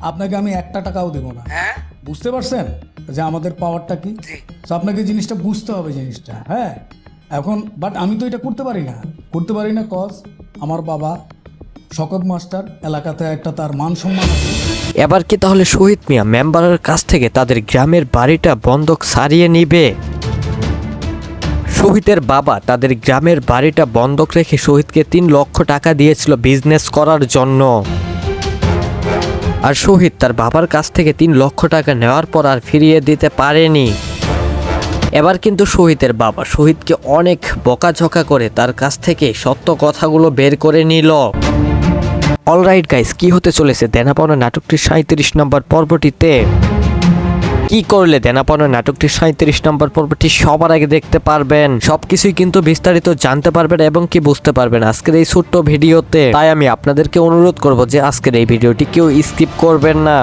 আপনাকে আমি একটা টাকাও দেবো না। বুঝতে পারছেন যে আমাদের পাওয়ারটা কি? তো আপনাকে জিনিসটা বুঝতে হবে জিনিসটা, হ্যাঁ। এখন বাট আমি তো এটা করতে পারি না কজ আমার বাবা শকত মাস্টার, এলাকাতে একটা তার মান সম্মান আছে। এবার কি তাহলে শহীদ মিয়া মেম্বারের কাছ থেকে তাদের গ্রামের বাড়িটা বন্ধক সারিয়ে নিবে? শহীদের বাবা তাদের গ্রামের বাড়িটা বন্ধক রেখে শহীদকে 3 লক্ষ টাকা দিয়েছিল বিজনেস করার জন্য। আর শহীদ তার বাবার কাছ থেকে 3 লক্ষ টাকা নেওয়ার পর আর ফিরিয়ে দিতে পারেনি। এবার কিন্তু শহীদের বাবা শহীদকে অনেক বকাঝকা করে তার কাছ থেকে সত্য কথাগুলো বের করে নিল। অলরাইট গাইস, কি হতে চলেছে দেনা পাওনা নাটকটির 37 নম্বর পর্বটিতে? কি করলে দেনা পাওনা নাটকটির 37 নম্বর পর্বটি সবার আগে দেখতে পারবেন? সবকিছুই কিন্তু বিস্তারিত জানতে পারবেন এবং কি বুঝতে পারবেন আজকের এই ছোট্ট ভিডিওতে। তাই আমি আপনাদেরকে অনুরোধ করব যে আজকের এই ভিডিওটি কেউ স্কিপ করবেন না।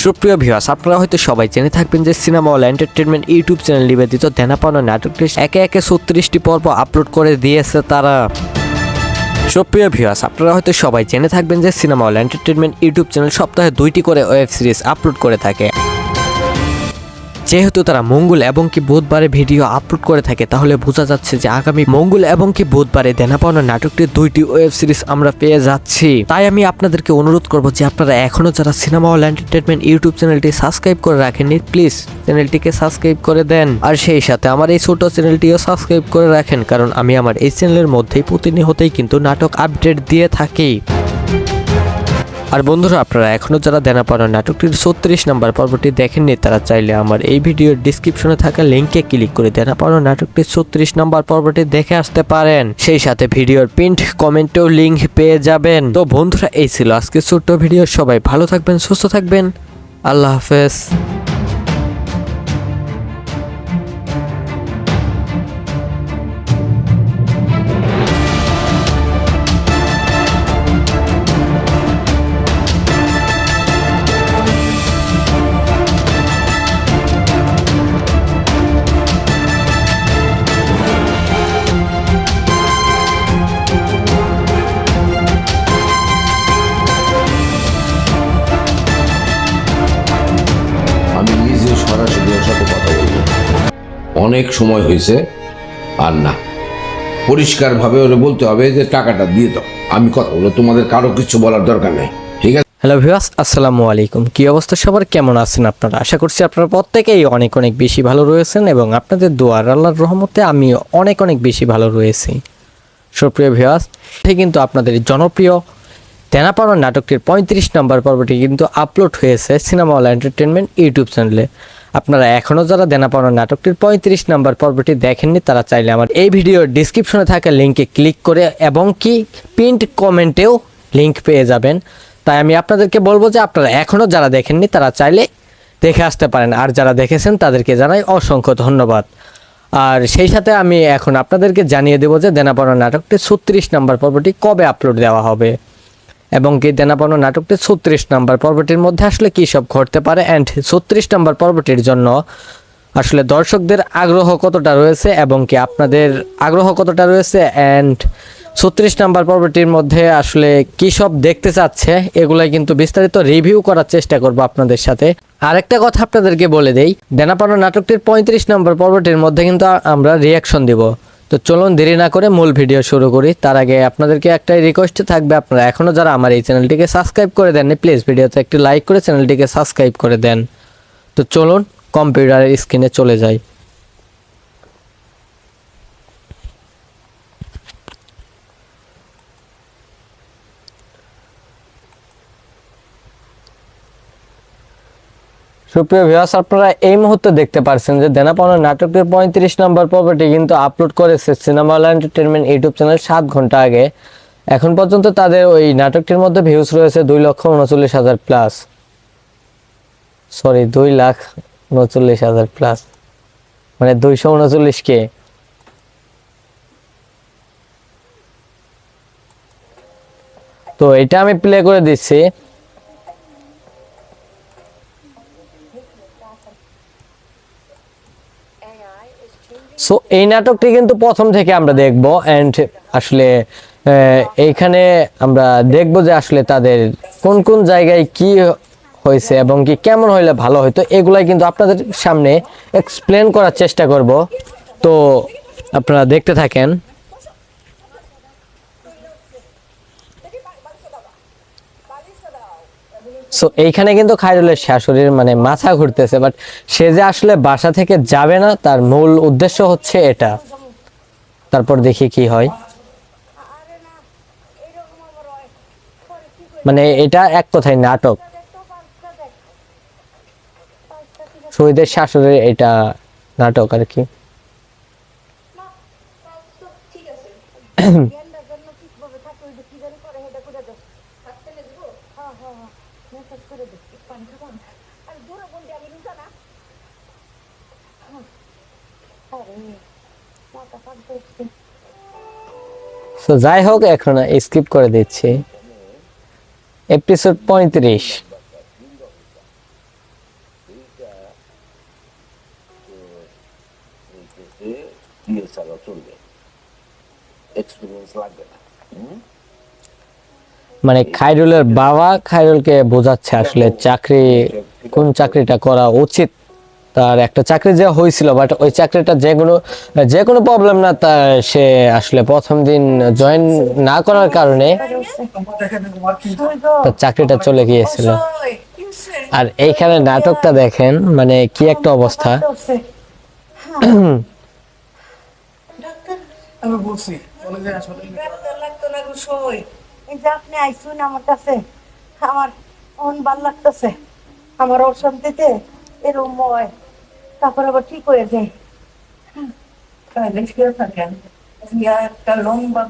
সুপ্রিয় ভিউয়ার্স, আপনারা হয়তো সবাই জেনে থাকবেন যে cinema hall entertainment YouTube channel নিবেদিত দেনা পাওনা নাটকটির একে 36টি পর্ব আপলোড করে দিয়েছে তারা। সুপ্রিয় ভিউয়ার্স, আপনারা হয়তো সবাই জেনে থাকবেন যে cinema hall entertainment YouTube channel সপ্তাহে 2টি করে ওয়েব সিরিজ আপলোড করে থাকে। যেহেতু তারা মঙ্গল এবং কি বুধবারে ভিডিও আপলোড করে থাকে, তাহলে বোঝা যাচ্ছে যে আগামী মঙ্গল এবং কি বুধবারে দেনা পাওনা নাটকটির 2টি ওয়েব সিরিজ আমরা পেয়ে যাচ্ছি। তাই আমি আপনাদেরকে অনুরোধ করব যে আপনারা এখনো যারা সিনেমা হল এন্টারটেইনমেন্ট ইউটিউব চ্যানেলটি সাবস্ক্রাইব করে রাখেননি, প্লিজ চ্যানেলটিকে সাবস্ক্রাইব করে দেন। আর সেই সাথে আমার এই ছোট চ্যানেলটিও সাবস্ক্রাইব করে রাখেন, কারণ আমি আমার এই চ্যানেলের মধ্যেই প্রতিনিয়তই কিন্তু নাটক আপডেট দিয়ে থাকি। আর বন্ধুরা, আপনারা এখনো যারা দেনা পাওনা নাটকটির 36 নম্বর পর্বটি দেখেননি, তারা চাইলে আমার এই ভিডিওর ডিসক্রিপশনে থাকা লিঙ্কে ক্লিক করে দেনা পাওনা নাটকটির 36 নম্বর পর্বটি দেখে আসতে পারেন। সেই সাথে ভিডিওর পিন্ড কমেন্টেও লিঙ্ক পেয়ে যাবেন। তো বন্ধুরা, এই ছিল আজকে ছোট্ট ভিডিও। সবাই ভালো থাকবেন, সুস্থ থাকবেন, আল্লাহ হাফেজ। আমি নিজে সরাসরি ওর সাথে কথা বলবো। অনেক সময় হয়েছে, আর না, পরিষ্কারভাবে ওরা বলতে হবে যে টাকাটা দিয়ে দাও। আমি কথা বলবো, তোমাদের কারো কিছু বলার দরকার নেই, ঠিক আছে? হ্যালো ভিউয়ার্স, আসসালামু আলাইকুম। কি অবস্থা সবার, কেমন আছেন আপনারা? আশা করছি আপনারা প্রত্যেকেই অনেক অনেক বেশি ভালো রয়েছেন এবং আপনাদের দোয়ার আল্লাহর রহমতে আমি অনেক অনেক বেশি ভালো রয়েছি। সুপ্রিয় ভিউয়ার্স, ঠিক কিন্তু আপনাদের জনপ্রিয় দেনা পাওনা নাটকটির 35 নম্বর পর্বটি কিন্তু আপলোড হয়েছে সিনেমা হল এন্টারটেইনমেন্ট ইউটিউব চ্যানেলে। আপনারা এখনও যারা দেনা পাওনা নাটকটির 35 নম্বর পর্বটি দেখেননি, তারা চাইলে আমার এই ভিডিওর ডিসক্রিপশনে থাকা লিঙ্কে ক্লিক করে এবং কি পিন্ড কমেন্টেও লিঙ্ক পেয়ে যাবেন। তাই আমি আপনাদেরকে বলবো যে আপনারা এখনও যারা দেখেননি, তারা চাইলে দেখে আসতে পারেন। আর যারা দেখেছেন তাদেরকে জানাই অসংখ্য ধন্যবাদ। আর সেই সাথে আমি এখন আপনাদেরকে জানিয়ে দেবো যে দেনা পাওনা নাটকটির 36 নম্বর পর্বটি কবে আপলোড দেওয়া হবে এবং কি দেনা পাওনা নাটকটির 36 নম্বর পর্বটির মধ্যে আসলে কী সব ঘটতে পারে, অ্যান্ড 36 নম্বর পর্বটির জন্য আসলে দর্শকদের আগ্রহ কতটা রয়েছে এবং কি আপনাদের আগ্রহ কতটা রয়েছে, অ্যান্ড 36 নম্বর পর্বটির মধ্যে আসলে কী সব দেখতে চাচ্ছে, এগুলাই কিন্তু বিস্তারিত রিভিউ করার চেষ্টা করব আপনাদের সাথে। আরেকটা কথা আপনাদেরকে বলে দেই, দেনা পাওনা নাটকটির 35 নম্বর পর্বটির মধ্যে কিন্তু আমরা রিয়াকশন দিব। তো চলুন দেরি না করে মূল ভিডিও শুরু করি। তার আগে আপনাদেরকে একটাই রিকোয়েস্ট থাকবে, আপনারা এখনও যারা আমার এই চ্যানেলটিকে সাবস্ক্রাইব করে দেননি, প্লিজ ভিডিওতে একটি লাইক করে চ্যানেলটিকে সাবস্ক্রাইব করে দেন। তো চলুন কম্পিউটারের স্ক্রিনে চলে যাই। সুপ্রিয় ভিউয়ার্স, আপনারা এই মুহূর্তে দেখতে পাচ্ছেন যে দেনা পাওনা নাটকের 35 নম্বর পর্বটি কিন্তু আপলোড করেছে cinema hall entertainment YouTube channel 7 ঘন্টা আগে। এখন পর্যন্ত তাদের ওই নাটকটির মধ্যে ভিউজ রয়েছে 2,39,000 প্লাস, সরি 2,39,000 প্লাস, মানে 239K। তো এটা আমি প্লে করে দিচ্ছি। সো এই নাটকটি কিন্তু প্রথম থেকে আমরা দেখবো, অ্যান্ড আসলে এইখানে আমরা দেখবো যে আসলে তাদের কোন কোন জায়গায় কি হয়েছে এবং কি কেমন হইলে ভালো হতো, এগুলাই কিন্তু আপনাদের সামনে এক্সপ্লেন করার চেষ্টা করব। তো আপনারা দেখতে থাকেন। সো এইখানে কিন্তু খায়রুলের শাশুড়ির মানে মাথা ঘুরতেছে, বাট সে যে আসলে বাসা থেকে যাবে না তার মূল উদ্দেশ্য হচ্ছে এটা। তারপর দেখি কি হয়। মানে এটা এক কথায় নাটক। শহীদের শাশুড়ির এটা নাটক আর কি। তো যাই হোক, এখন স্কিপ করে দিচ্ছি এপিসোড 35। মানে খায়রুলের বাবা খায়রুলকে বোঝাচ্ছে আসলে চাকরি, কোন চাকরিটা করা উচিত। তার একটা চাকরি যে হয়েছিল, বাট ওই চাকরিটা যে কোনো প্রবলেম না, তা সে আসলে প্রথম দিন জয়েন না করার কারণে তার চাকরিটা চলে গিয়েছিল। আর এইখানে নাটকটা দেখেন, মানে কি একটা অবস্থা। আমি বলছি কলেজে আসলে লাগতো না রুশোই, এই যে আপনি আইসুন আমার কাছে, আমার মন ভাল লাগতেছে, আমার অশান্তিতে এরকম হয়, তারপর আবার ঠিক হয়ে যায়। থাকেন একটা লম্বা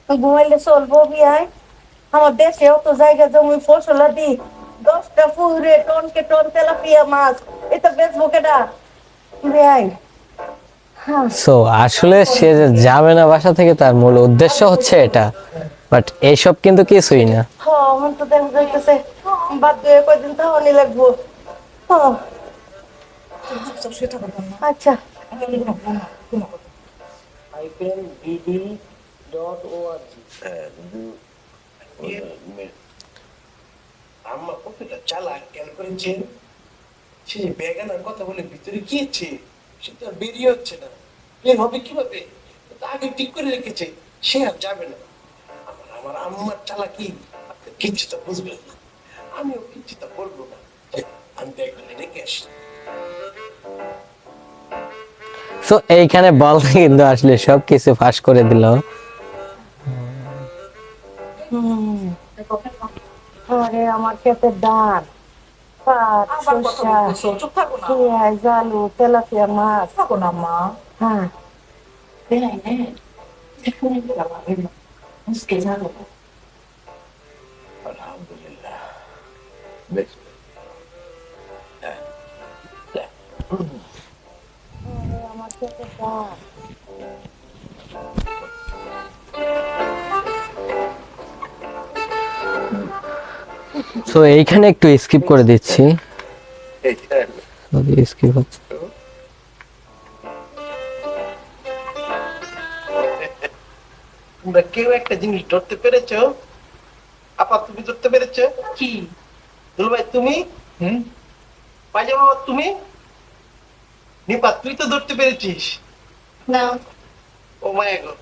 ঘুমাইলে চলবো বিয়ায়? আমার দেশে অত জায়গা জমি ফসলা দি 10টা ফুরে টনকে টন তেলাপিয়া মাছ, এটা বেচবো কেডা বিয়ায়? সো আসলে সে যে যাবে না বাসা থেকে তার মূল উদ্দেশ্য হচ্ছে এটা, বাট এইসব কিন্তু কিছুই না। আমার তো দেখা যাইতেছে বাদ দিয়ে কয়দিন তাহলে লাগবো। আচ্ছা আম্মা কতটা চালাক কেন করেছেন, সে যে বেগানার কথা বলে ভিতরে গিয়েছে, সে তো আর বেরিয়ে হচ্ছে না। বের হবে কিভাবে? তা আগে ঠিক করে রেখেছে, সে আর যাবে না। আমার আম্মার চালাকি আপনি কিচ্ছুটা বুঝবেন না, আমিও কিচ্ছুটা বলবো না। আমি তো একদিন রেখে আসি। সো এইখানে বল কিন্তু আসলে সবকিছু ফাঁস করে দিল। আরে আমার ক্ষেতের ডাল, পাট, শসা, পেঁয়াজ, আলু, তেলাপিয়া মাছ। হ্যাঁ আলহামদুলিল্লাহ, বেশ। আমার ক্ষেতের ডাল। সো এইখানে একটু স্কিপ করে দিচ্ছি, স্কিপ হচ্ছে। তোমরা কেউ একটা জিনিস ধরতে পেরেছো? আপা তুমি ধরতে পেরেছো কি? দুলভাই তুমি, পায়জামা বাবা তুমি, নিপা তুই তো ধরতে পেরেছিস না? ও মায়া গো,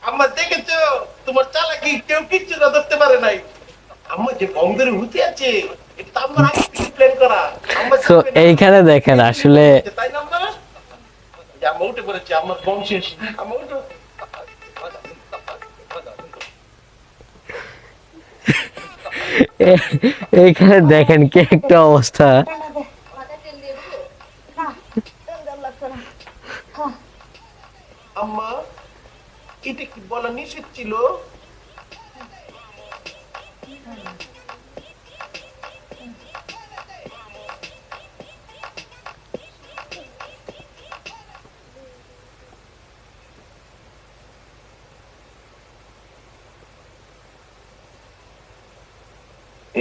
আম্মা দেখেছো তোমার চালাকি কেউ কিচ্ছু না ধরতে পারে নাই। আম্মা যে বন্ধের হুতে আছে এটা তো আমার আগে থেকে প্ল্যান করা। আম্মা সো এইখানে দেখেন আসলে তাই না আম্মা? যে আম্মা উঠে পড়েছে, আমার বংশের আম্মা উঠো। এইখানে দেখেন কি একটা অবস্থা। আম্মা এটা কি বলা নিষেধ ছিল?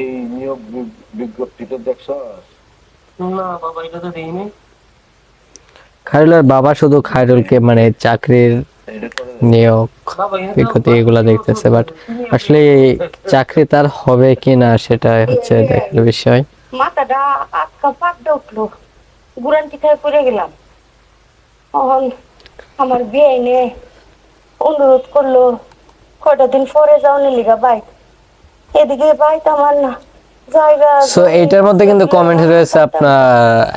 এই নিয়োগ বিজ্ঞপ্তিটা দেখছস? না বাবা এটা তো দেইনি। খায়রুলের বাবা শুধু খায়রুলকে মানে চাকরির এটা করে নিয়োগ বিজ্ঞপ্তি এগুলা দেখতেছে, বাট আসলে চাকরি তার হবে কিনা সেটা হচ্ছে দেখার বিষয়। মাথাটা আটকা পাকটা উঠলো, গুরান্টি খেয়ে পড়ে গেলাম। এখন আমার বিয়ে নিয়ে অনুরোধ করলো কয়টা দিন পরে যাওনি লিগা বাইক, এদিকে বাইক আমার না জায়গা সো এইটার মধ্যে কিন্তু কমেন্ট রয়েছে আপনার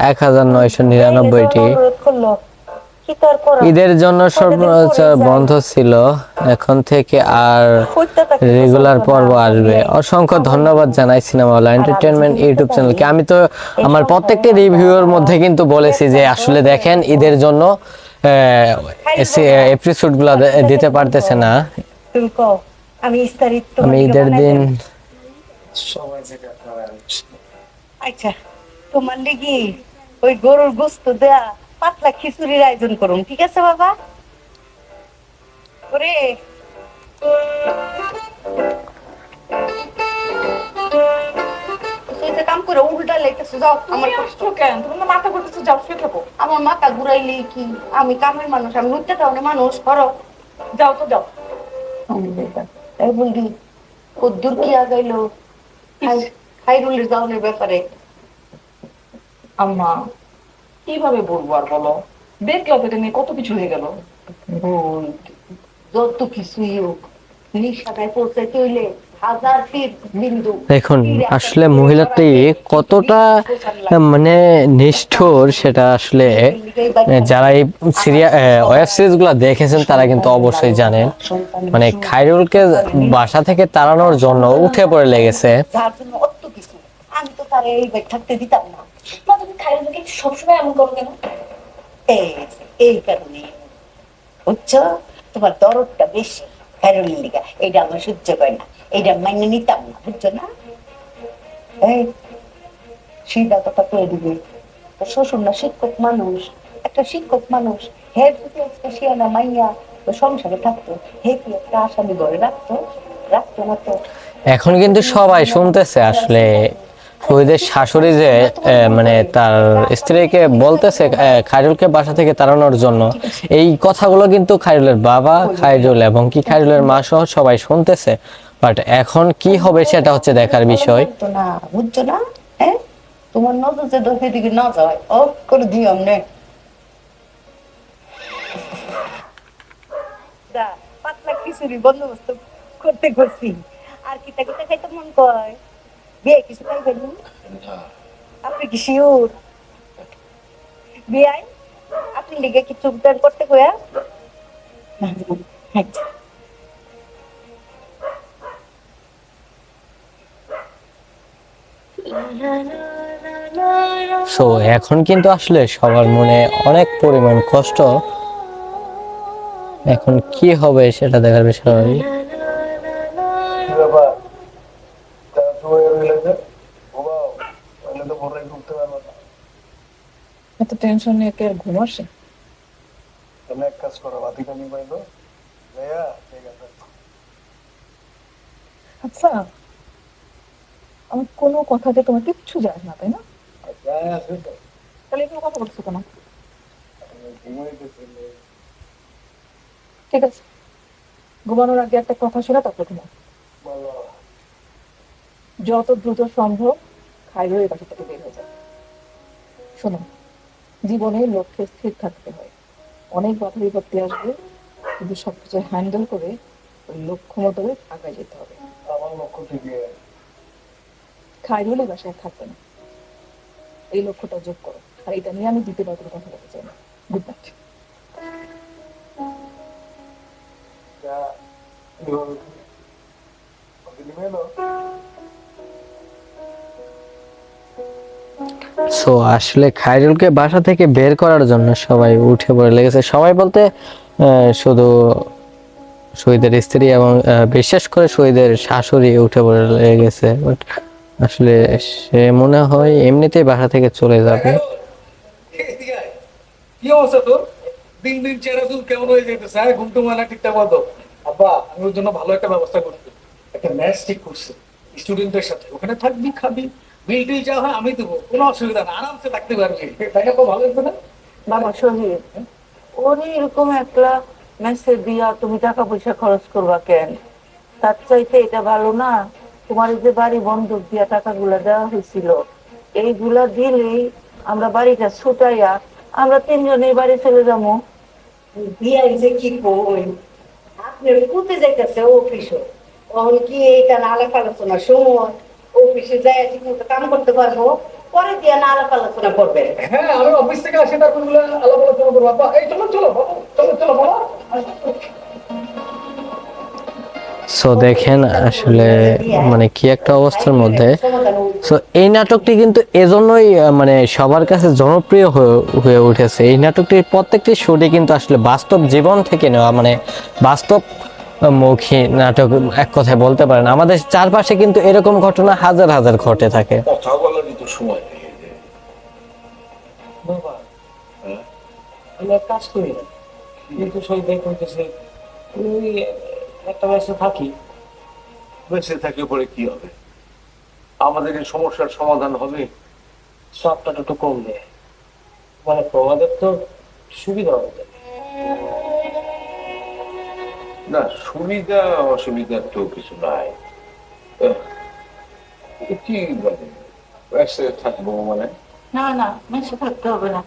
1999টি। অনুরোধ করলো, কি তার করা? ঈদের জন্য সম্প্রচার বন্ধ ছিল, এখন থেকে আর রেগুলার পর্ব আসবে। অসংখ্য ধন্যবাদ জানাই সিনেমা হল এন্টারটেইনমেন্ট ইউটিউব চ্যানেলকে। আমি তো আমার প্রত্যেকটি রিভিউর মধ্যে কিন্তু বলেছি যে আসলে দেখেন ঈদের জন্য এপিসোডগুলো দিতে পারতেছে না। তুমি কও আমি ইস্তারিত আমি ঈদের দিন আচ্ছা তোমার লেগে ওই গরুর গোস্ত দেয়া পাতলা খিচুড়ির আয়োজন করুন, ঠিক আছে বাবা? ওরে কাম করে উল্টা লেগেছে, যাও আমার কষ্ট কেন? তোমার মাথা ঘুরতেছে, যাও শুয়ে থাকো। আমার মাথা ঘুরাইলে কি? আমি কামের মানুষ, আমি উঠতে তাহলে মানুষ করো, যাও তো যাও। এই বলদি কদ্দুর কি আগাইলো খাইরুলের যাওয়ার ব্যাপারে? আম্মা কিভাবে বলবো আর বলো, দেখলো তো এটা নিয়ে কত কিছু হয়ে গেল। যত কিছুই হোক নিশাটায় পৌঁছাইতে হইলে হাজার তীর বিন্দু। দেখুন আসলে মহিলাটি কতটা মানে নিষ্ঠুর সেটা আসলে যারা এই ওয়েব সিরিজ গুলা দেখেছেন তারা কিন্তু অবশ্যই জানেন। মানে খায়রুলকে বাসা থেকে তাড়ানোর জন্য উঠে পড়ে লেগেছে। যার জন্য অত কিছু, আমি তো তার এই বাইক থাকতে দিতাম না। মা তুমি খাইরুলকে সবসময় এমন করো কেন? এই কারণে বুঝছো, তোমার দরদটা বেশি খাইরুলের লিগা। এইটা আমার সহ্য করে না, এইটা মাইনে নিতাম না, বুঝছো না? এই সিধা কথা কয়ে দিবে, তোর শ্বশুর না শিক্ষক মানুষ, একটা শিক্ষক মানুষ, হে যদি আজকে শিয়ানা মাইয়া তো সংসারে থাকতো, হে কি একটা আসামি ঘরে রাখতো? রাখতো না তো। এখন কিন্তু সবাই শুনতেছে আসলে শহীদের শাশুড়ি যে মানে তার স্ত্রীকে বলতেছে খায়রুলকে বাসা থেকে তাড়ানোর জন্য। এই কথাগুলো কিন্তু খায়রুলের বাবা, খায়রুল এবং কি খায়রুলের মা সহ সবাই শুনতেছে। বাট এখন কি হবে সেটা হচ্ছে দেখার বিষয়। তো না, বুঝছো না? হ্যাঁ, তোমার নজর যে দোষের দিকে না যায় ও করে দিও আমনে। পাতলা খিচুড়ি বন্দোবস্ত করতে করছি, আর কিতা কিতা খাইতে মন কয়। বিয়ে কিছু খাইবেন? আপনি কি শিওর? বিয়ে আপনি লিগে কি চুপদান করতে কয়া? আচ্ছা সো এখন কিন্তু আসলে সবার মনে অনেক পরিমাণ কষ্ট। এখন কি হবে সেটা দেখার বিষয়। এত টেনশন নিয়ে কে আর ঘুম আসে? তুমি এক কাজ করো, বাতিটা নিয়ে পাইলো ভাইয়া, ঠিক আছে। আচ্ছা আমার কোনো কথাতে তোমার কিচ্ছু যায় না, তাই না? তাহলে এগুলো কথা বলছো কেন? ঠিক আছে, ঘুমানোর আগে একটা কথা শোনা, তারপর ঘুমাও। যত দ্রুত সম্ভব খাইরুলের বাসা থেকে বের হয়ে যাবে। শোনো, জীবনে লক্ষ্যে স্থির থাকতে হয়। অনেক বাধা বিপত্তি আসবে, কিন্তু সবকিছু হ্যান্ডেল করে ওই লক্ষ্য মতো আগায় যেতে হবে। আমার লক্ষ্য থেকে খাইরুলের বাসায় থাকবে না, এই লক্ষ্যটা যোগ করো। আর এটা নিয়ে আমি দ্বিতীয়বার কোনো কথা বলতে চাই না। Good night. সো আসলে খায়রুলকে বাসা থেকে বের করার জন্য সবাই উঠে পড়ে লেগেছে। সবাই বলতে শুধু শহীদের স্ত্রী এবং বিশেষ করে শহীদের শাশুড়ি উঠে পড়ে লেগেছে। বাট আসলে সে মনে হয় এমনিতেই বাসা থেকে চলে যাবে। কি অবস্থা তোর? দিন দিন চেহারা চুল কেমন হয়ে যেতেছে? হ্যাঁ, ঘুমটু মানা ঠিকঠাক মতো? আব্বা, আমি ওর জন্য ভালো একটা ব্যবস্থা করছি, একটা ম্যাচ ঠিক করছি স্টুডেন্টদের সাথে। ওখানে থাকবি, খাবি, বিল টিল যা হয় আমি দেবো, কোনো অসুবিধা না, আরামসে থাকতে পারবি। তাই না? ভালো হয়েছে না? বাবা শহীদ, ওরে এরকম একলা মেসের বিয়া তুমি টাকা পয়সা খরচ করবা কেন? তার চাইতে এটা ভালো না? তোমার এই যে বাড়ি বন্ধক দিয়া টাকাগুলা দেওয়া হয়েছিল, এইগুলা দিলেই আমরা বাড়িটা ছুটাইয়া আমরা তিনজনেই বাড়ি চলে যাবো। বিয়া যে কি কই, আপনার কোথায় যাইতেছে অফিসে? তখন কি এইটা না আলাপ আলোচনার সময়? অফিসে যাই ঠিক মতো কাম করতে পারবো, পরে দিয়ে না আলাপ আলোচনা করবে। হ্যাঁ, আমি অফিস থেকে আসি, তারপর আলাপ আলোচনা করবো। আব্বা, এই চলো চলো বাবা, চলো চলো বাবা। সো দেখেন আসলে মানে কি একটা অবস্থার মধ্যে। সো এই নাটকটি কিন্তু এজন্যই মানে সবার কাছে জনপ্রিয় হয়ে উঠেছে। এই নাটকটির প্রত্যেকটি শুটে কিন্তু আসলে বাস্তব জীবন থেকে নেওয়া, মানে বাস্তব মুখী নাটক এক কথায় বলতে পারেন। আমাদের চারপাশে কিন্তু এরকম ঘটনা হাজার হাজার ঘটে থাকে। কথা বলারই তো সময় নেই। বাবা, আমি এক কাজ করি না, কিন্তু সই দেখ করতেছে ওই একটা মেসে থাকি। বেঁচে থাকলে পরে কি হবে? আমাদের এই সমস্যার সমাধান হবে। সবটা একটু কম দেয়, মানে তোমাদের তো সুবিধা হবে। না, সুবিধা অসুবিধার তো কিছু নাই। কি বলে বেঁচে থাকবো মানে না না, মেসে থাকতে হবে না।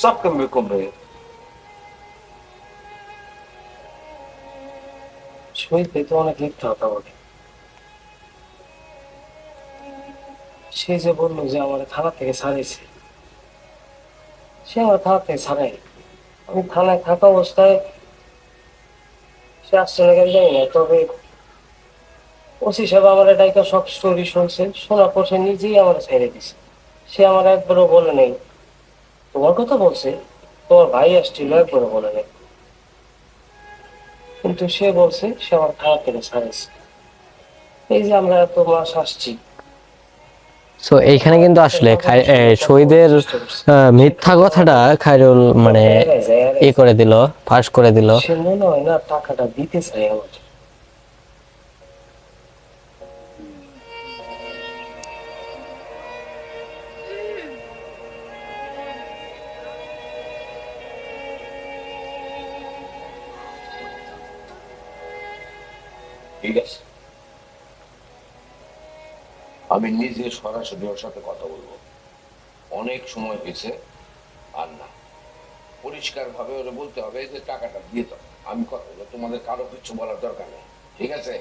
সব কমবে কমবে। সইতে তো অনেক লিখতে হতো আমাকে। সে যে বললো যে আমার থানা থেকে ছাড়াইছে, সে আমার থানা থেকে ছাড়াই। আমি থানায় থাকা অবস্থায় সে আসছে না কেন জানি না, তবে ওসি সাহেব আমার ডাইকা সব স্টোরি শুনছে, শোনার পর সে নিজেই আমার ছেড়ে দিছে। সে আমার একবারও বলে নেই তোমার কথা বলছে, তোমার ভাই আসছিল, একবারও বলে নেই। কিন্তু সে বলছে সে আমার থানা থেকে ছাড়াইছে। এই যে আমরা এত মাস আসছি। সো এইখানে কিন্তু আসলে শহীদের মিথ্যা কথাটা খায়রুল মানে ই করে দিল, ফাঁস করে দিল। সে মনে হয় না টাকাটা দিতে চাই আমার। ঠিক আছে, আমি নিজে সরাসরি ওর সাথে কথা বলবো। অনেক সময় হয়েছে, আর না, পরিষ্কার ভাবে ওরে বলতে হবে যে টাকাটা দিয়ে দাও। আমি কথা বলবো, তোমাদের কারো কিছু বলার দরকার নেই। ঠিক আছে,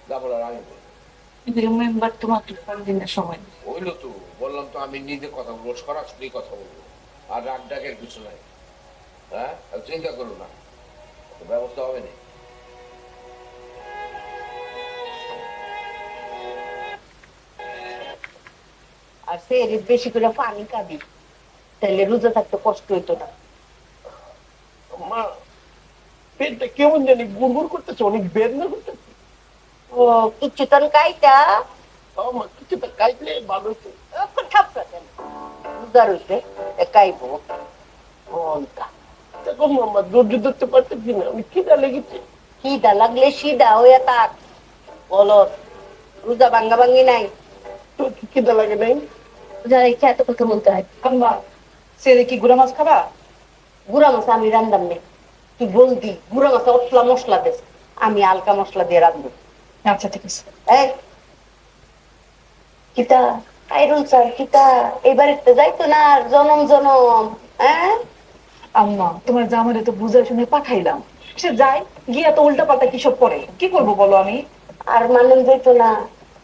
যা বলার আমি বলবো। মেম্বার তো মাত্র 5 দিনের সময়। ওইলো তো বললাম তো, আমি নিজে কথা বলবো, সরাসরি কথা বলবো। আর রাগ ডাকের কিছু নাই। হ্যাঁ, চিন্তা করো না, ব্যবস্থা হবে না। আর সে বেশি করে পানি খাবি, তাহলে রোজা থাকতে কষ্ট হইতো না। মা, পেটটা কেমন জানি গুড়গুড় করতেছে, অনেক বেদনা করতেছে। ও কিচ্ছু তন কাইটা মা, কিছুটা খাইলে ভালো হতো। ঠাপটা কেন রোজা রইতে কাইবো বলতা। দেখো মামা, ধৈর্য ধরতে পারতেছি না, আমি খিদা লেগেছে। খিদা লাগলে সিদা হইয়া থাক, বলো রোজা ভাঙ্গা ভাঙ্গি নাই। তোর কি খিদা লাগে নাই? যারা ইচ্ছা এত কথা বলতে হয়। আম্মা, সে কি গুড়া মাছ খাবা? গুড়া মাছ আমি রান্দাম নেই, তুই বলবি গুড়া মাছ অসলা মশলা দেশ, আমি হালকা মশলা দিয়ে রান্ধবো। আচ্ছা ঠিক আছে। এই কিতা কাইরুল স্যার কিতা এবারে তো যাইতো না আর জনম জনম। হ্যাঁ আম্মা, তোমার জামাইরে তো বুঝাই শুনে পাঠাইলাম, সে যায় গিয়া তো উল্টা পাল্টা কিসব করে, কি করবো বলো আমি? আর মানুষ যাইতো না।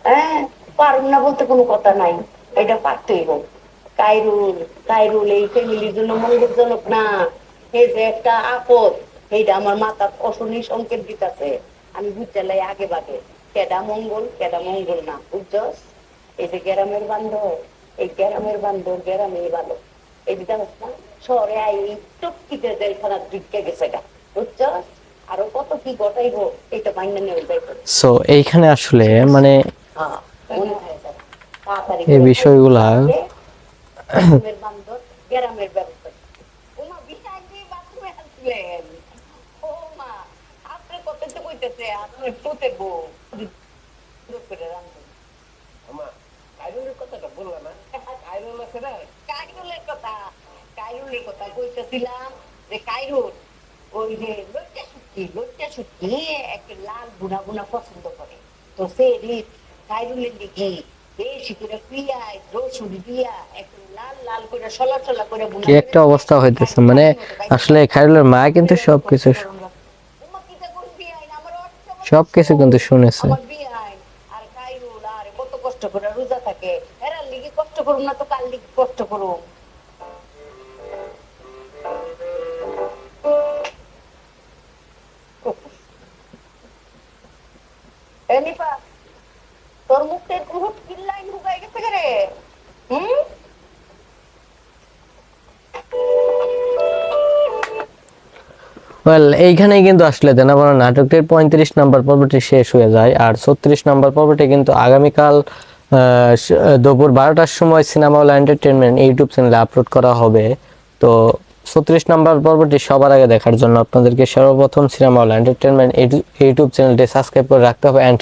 হ্যাঁ, পারুম না বলতে কোনো কথা নাই, এটা পারতেই হোক। কাইরুল কাইরুল এই ফ্যামিলির জন্য মঙ্গলজনক না, এই যে একটা আপদ, এইটা আমার মাথা অশনি সংকেত দিতেছে। আমি বুঝতে লাই আগে বাগে কেডা মঙ্গল না, বুঝছস? এই যে গ্রামের বান্ধব, এই গ্রামের বান্ধব গ্রামেই ভালো। এই যে জানোস না, শহরে আই টুকিতে জেলখানা ঢুকে গেছে গা, বুঝছস? আরো কত কি ঘটাইবো এটা মাইনে নেওয়া যাইতো। সো এইখানে আসলে মানে হ্যাঁ, মনে হয় যাবে। তাড়াতাড়ি এই বিষয়গুলা গ্রামের বান্ধব গ্রামের ব্যবস্থা। ওমা বিশাল দিয়ে বাথরুমে আসলেন। ও মা, আপনি কত তো কইতেছে আপনার পুতে বউ করে রান্ধবেন। আমা, কাইরুলের কথাটা বললা না? কাইরুল আছে না? কাইরুলের কথা কইতেছিলাম যে কাইরুল ওই যে লইট্টা শুটকি একটা লাল বুনা বুনা পছন্দ করে। তো সে খাইরুলের দিকে বেশি করে পিঁয়াজ রসুন দিয়া একটু লাল লাল করে সলা সলা করে বুনা কি একটা অবস্থা হইতেছে, মানে আসলে খাইরুলের মা কিন্তু সবকিছু সবকিছু কিন্তু শুনেছে। আমার বিয়ে হয় আর খাইরুল আর কত কষ্ট করে রোজা থাকে, এরার লিগে কষ্ট করুম না তো কার লিগে কষ্ট করুম? এ নিপা, তোর মুখটা এরকম হুটকির লাইন ঢুকাই গেছে কে রে? হুম? ওয়েল, এইখানেই কিন্তু আসলে দেনাবনা নাটকটির 35 নম্বর পর্বটি শেষ হয়ে যায়। আর 36 নম্বর পর্বটি কিন্তু আগামীকাল দুপুর 12টার সময় সিনেমা হল এন্টারটেনমেন্ট ইউটিউব চ্যানেলে আপলোড করা হবে। তো 36 নম্বর পর্বটি সবার আগে দেখার জন্য আপনাদেরকে সর্বপ্রথম সিনেমা হল এন্টারটেনমেন্ট ইউটিউব চ্যানেলটি সাবস্ক্রাইব করে রাখতে হবে, অ্যান্ড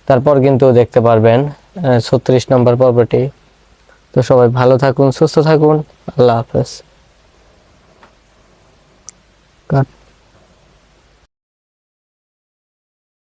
তারপর কিন্তু দেখতে পারবেন 36 নম্বর পর্বটি। তো সবাই ভালো থাকুন, সুস্থ থাকুন, আল্লাহ হাফেজ।